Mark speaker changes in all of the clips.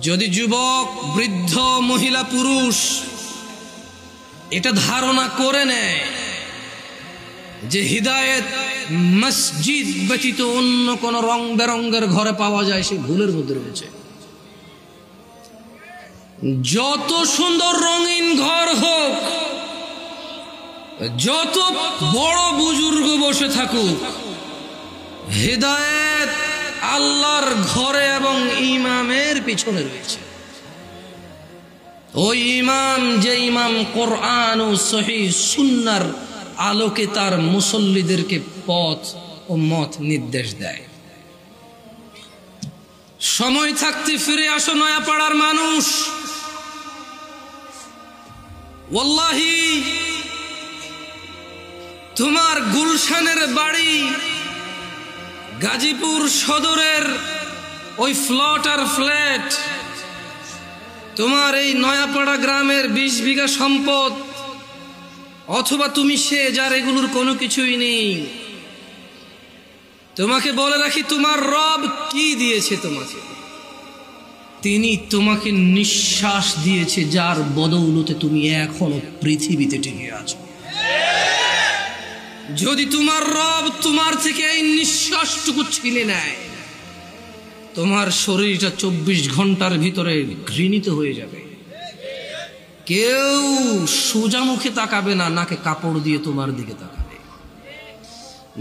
Speaker 1: যদি যুবক, বৃদ্ধ, মহিলা, পুরুষ এটা ধারণা করে নেয় যে হিদায়েত মসজিদ ব্যতীত অন্য কোন রং বেরঙ্গের ঘরে পাওয়া যায়, সে ভুলের মধ্যে রয়েছে। যত সুন্দর রঙিন ঘর হোক, যত বড় বুজুর্গ বসে থাকুক, হিদায়েত আল্লাহর ঘরে এবং ইমামের পিছনে রয়েছে। ওই ইমাম, যে ইমাম কোরআন ও সহিহ সুন্নাহর আলোকে তার মুসল্লিদেরকে পথ ও মত নির্দেশ দেয়। সময় থাকতে ফিরে আসো নয়াপাড়ার মানুষ। ওয়াল্লাহি তোমার গুলশানের বাড়ি, গাজীপুর সদরের ওই ফ্লট আর ফ্ল্যাট, তোমার এই নয়াপাড়া গ্রামের 20 বিঘা সম্পদ, অথবা তুমি সে যার এগুলোর কোনো কিছুই নেই। তোমাকে বলে রাখি, তোমার রব কি দিয়েছে তোমাকে? তিনি তোমাকে নিঃশ্বাস দিয়েছে, যার বদৌলতে তুমি এখনো পৃথিবীতে টিকে আছো। যদি তোমার রব তোমার থেকে এই নিঃশ্বাসটুকু ছিনে নেয়, তোমার শরীরটা 24 ঘন্টার ভিতরে ঘৃণিত হয়ে যাবে। কেউ সোজা মুখে তাকাবে না, নাকে কাপড় দিয়ে তোমার দিকে তাকাবে।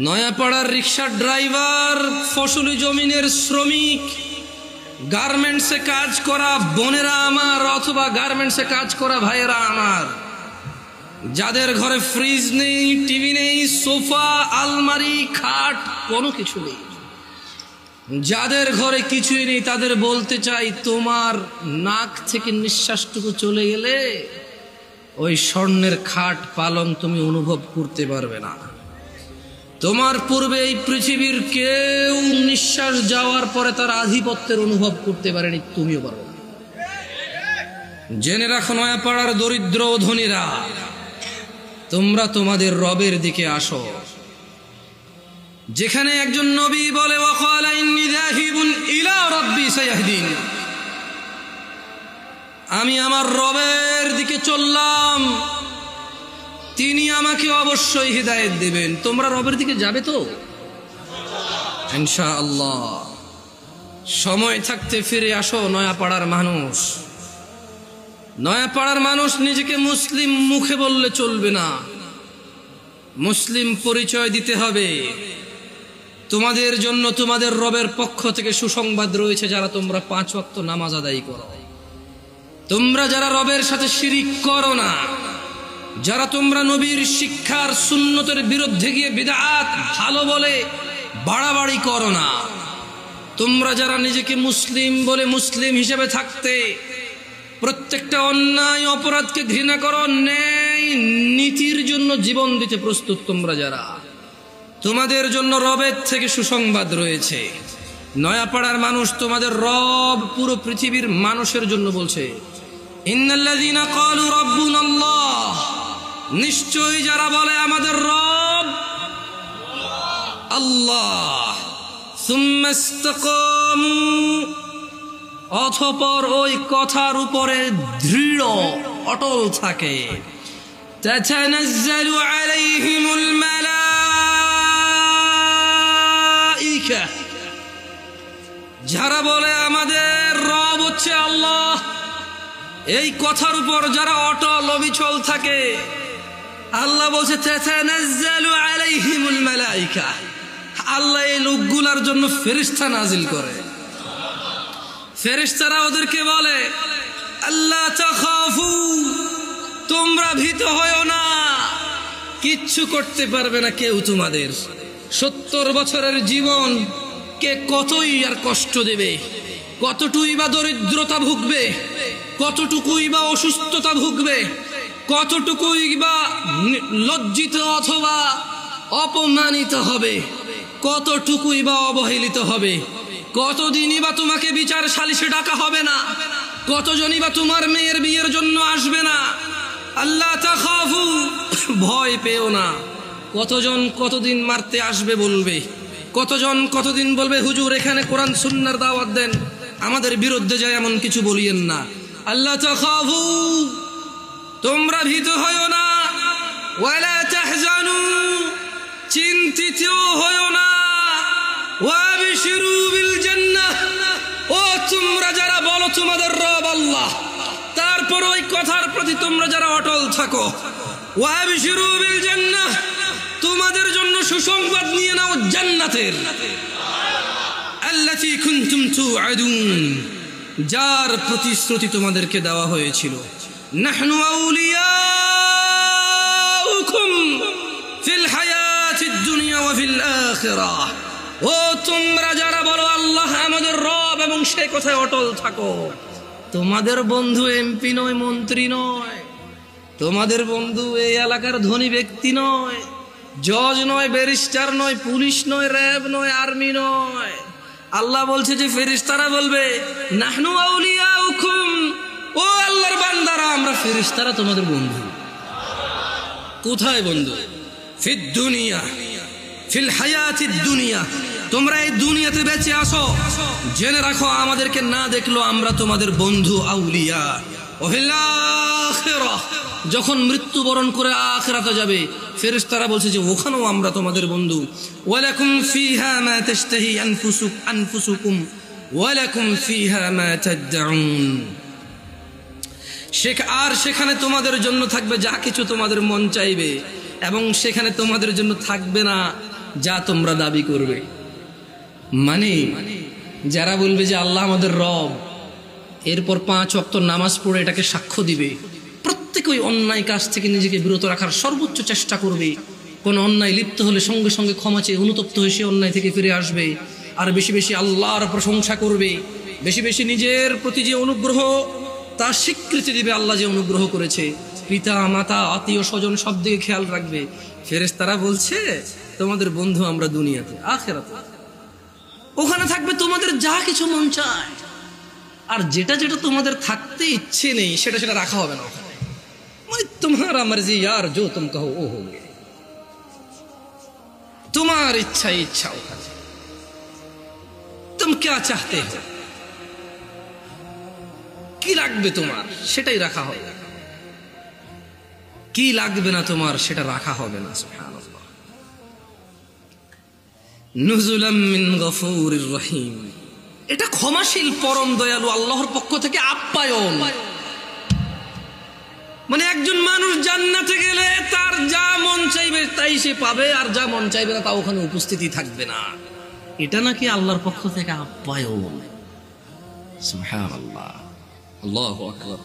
Speaker 1: নয়াপাড়ার রিক্সার ড্রাইভার, ফসলি জমিনের শ্রমিক, গার্মেন্টসে কাজ করা বোনেরা আমার, অথবা গার্মেন্টসে কাজ করা ভাইয়েরা আমার, যাদের ঘরে ফ্রিজ নেই, টিভি নেই, সোফা, আলমারি, খাট কোনো কিছু নেই, যাদের ঘরে কিছুই নেই, তাদের বলতে চাই, তোমার নাক থেকে নিঃশ্বাসটুকু চলে গেলে ওই স্বর্ণের খাট পালং তুমি অনুভব করতে পারবে না। তোমার পূর্বে এই পৃথিবীর কেউ নিঃশ্বাস যাওয়ার পরে তার আধিপত্যের অনুভব করতে পারেনি, তুমিও পারবে না। জেনে রাখো নয়াপাড়ার দরিদ্র ও ধনীরা, তোমরা তোমাদের রবের দিকে আসো। যেখানে একজন নবী বলে, ওয়াকালা ইন্নী যাহিবুন ইলা রাব্বি সায়াহদিন, আমি আমার রবের দিকে চললাম, তিনি আমাকে অবশ্যই হিদায়েত দিবেন। তোমরা রবের দিকে যাবে তো ইনশাআল্লাহ। সময় থাকতে ফিরে আসো নয়াপাড়ার মানুষ। নয়াপাড়ার মানুষ নিজেকে মুসলিম মুখে বললে চলবে না, মুসলিম পরিচয় দিতে হবে। তোমাদের জন্য তোমাদের রবের পক্ষ থেকে সুসংবাদ রয়েছে, যারা তোমরা 5 ওয়াক্ত নামাজ আদায় করো, তোমরা যারা রবের সাথে শিরিক করো না, যারা তোমরা নবীর শিক্ষার সুন্নতের বিরুদ্ধে গিয়ে বিদআত ভালো বলে বাড়াবাড়ি করো না, তোমরা যারা নিজেকে মুসলিম বলে মুসলিম হিসেবে থাকতে প্রত্যেকটা অন্যায় অপরাধকে ঘৃণা করো, ন্যায় নীতির জন্য জীবন দিতে প্রস্তুত, তোমরা যারা, তোমাদের জন্য রবের থেকে সুসংবাদ রয়েছে। নয়াপাড়ার মানুষ, তোমাদের রব পুরো পৃথিবীর মানুষের জন্য বলছে, ইন্নাল্লাযীনা ক্বালু রাব্বুনাল্লাহ, নিশ্চয়ই যারা বলে আমাদের রব আল্লাহ, সুম্মা ইসতাকামু, অতঃপর ওই কথার উপরে দৃঢ় অটল থাকে, তাতানাজ্জালু আলাইহিমুল মালাইকা, যারা বলে আমাদের রব হচ্ছে আল্লাহ, এই কথার উপর যারা অটল অবিচল থাকে, আল্লাহ বলছে তাতানাজ্জালু আলাইহিমুল মালাইকা, আল্লাহ এই লোকগুলার জন্য ফেরেশতা নাজিল করে। ফেরেশতারা ওদেরকে বলে, আল্লাহ তাখাফু, তোমরা ভীত হয়ো না, কিচ্ছু করতে পারবে না কেউ তোমাদের। 70 বছরের জীবন কে কতই আর কষ্ট দেবে, কতটুকুই বা দরিদ্রতা ভুগবে, কতটুকুই বা অসুস্থতা ভুগবে, কতটুকুই বা লজ্জিত অথবা অপমানিত হবে, কতটুকুই বা অবহেলিত হবে, কতদিনই বা তোমাকে বিচার সালিশে ডাকা হবে না, কতজনই বা তোমার মেয়ের বিয়ের জন্য আসবে না। আল্লাহ তাখাফু, ভয় পেও না। কতজন কতদিন মারতে আসবে বলবে, কতজন কতদিন বলবে হুজুর এখানে কোরআন সুন্নাহর দাওয়াত দেন, আমাদের বিরুদ্ধে যায় এমন কিছু বলিয়েন না। আল্লাহ তাখাফু, তোমরা ভীত হয়ো না, ওয়ালা তাহজানু, চিন্তিত হয়ো না, ওয়াবশিরু বিল জান্নাহ, ও তোমরা যারা বলো তোমাদের রব আল্লাহ, তারপর ওই কথার প্রতি তোমরা যারা অটল থাকো, ওয়াবশিরু বিল জান্নাহ, তোমাদের জন্য সুসংবাদ নিয়ে নাও জান্নাতের, আল্লাতী কুনতুম তুআদুন, যার প্রতিশ্রুতি তোমাদেরকে দেওয়া হয়েছিল। নাহনু আউলিয়াউকুম ফিল হায়াতিদ দুনিয়া ওয়া ফিল আখিরাহ, ও তোমরা যারা বলো আল্লাহ আমাদের রব এবং সেই কথায় অটল থাকো, তোমাদের বন্ধু এমপি নয়, মন্ত্রী নয়, তোমাদের বন্ধু এই এলাকার ধনী ব্যক্তি নয়, জজ নয়, ব্যারিস্টার নয়, পুলিশ নয়, র্যাব নয়, আর্মি নয়। আল্লাহ বলছে যে ফেরেশতারা বলবে নাহনু আউলিয়াউকুম, ও আল্লাহর বান্দারা আমরা ফেরেশতারা তোমাদের বন্ধু। কোথায় বন্ধু? ফিদ দুনিয়া, ফিল হায়াতিদ দুনিয়া, তোমরা এই দুনিয়াতে বেঁচে আসো, জেনে রাখো আমাদেরকে না দেখলো আমরা তোমাদের বন্ধু আউলিয়া। ওয়া ফিল আখিরাহ, যখন মৃত্যুবরণ করে আখিরাতে যাবে ফেরেশতারা বলছে যে ওখানেও আমরা তোমাদের বন্ধু। ওয়ালাকুম ফিহা মা তাশতাহি আনফুসুকুম ওয়ালাকুম ফিহা মা তাদউন, আর সেখানে তোমাদের জন্য থাকবে যা কিছু তোমাদের মন চাইবে, এবং সেখানে তোমাদের জন্য থাকবে না যা তোমরা দাবি করবে। মানে যারা বলবে যে আল্লাহ আমাদের রব, এরপর 5 ওয়াক্ত নামাজ পড়ে এটাকে সাক্ষ্য দিবে, প্রত্যেকে ওই অন্যায় কাজ থেকে নিজেকে বিরত রাখার সর্বোচ্চ চেষ্টা করবে, কোন অন্যায় লিপ্ত হলে সঙ্গে সঙ্গে ক্ষমা চেয়ে অনুতপ্ত হয়ে সে অন্যায় থেকে ফিরে আসবে, আর বেশি বেশি আল্লাহর প্রশংসা করবে, বেশি বেশি নিজের প্রতি যে অনুগ্রহ তার স্বীকৃতি দিবে, আল্লাহ যে অনুগ্রহ করেছে, পিতা মাতা আত্মীয় স্বজন সব দিকে খেয়াল রাখবে। ফেরেশতারা বলছে তোমাদের বন্ধু আমরা দুনিয়াতে, আখিরাতে ওখানে থাকবে তোমাদের যা কিছু মন চায়, আর যেটা যেটা তোমাদের থাকতে ইচ্ছে নেই সেটা সেটা রাখা হবে না ওখানে। মানে তোমারা মর্জি ইয়ার, जो तुम कहो वो होगे, তোমার ইচ্ছা ইচ্ছা ওখানে, तुम क्या चाहते हो, কি লাগবে তোমার সেটাই রাখা হবে, কি লাগবে না তোমার সেটা রাখা হবে না। সুবহানাল্লাহ। নুজুলাম মিন গফুরির রহিম, এটা ক্ষমাশীল পরম দয়ালু আল্লাহর পক্ষ থেকে আপ্যায়ন। মানে একজন মানুষ জান্নাতে গেলে তার যা মন চাইবে তাই সে পাবে, আর যা মন চাইবে না তা ওখানে উপস্থিতি থাকবে না, এটা নাকি আল্লাহর পক্ষ থেকে আপ্যায়ন। সুবহানাল্লাহ, আল্লাহু আকবার।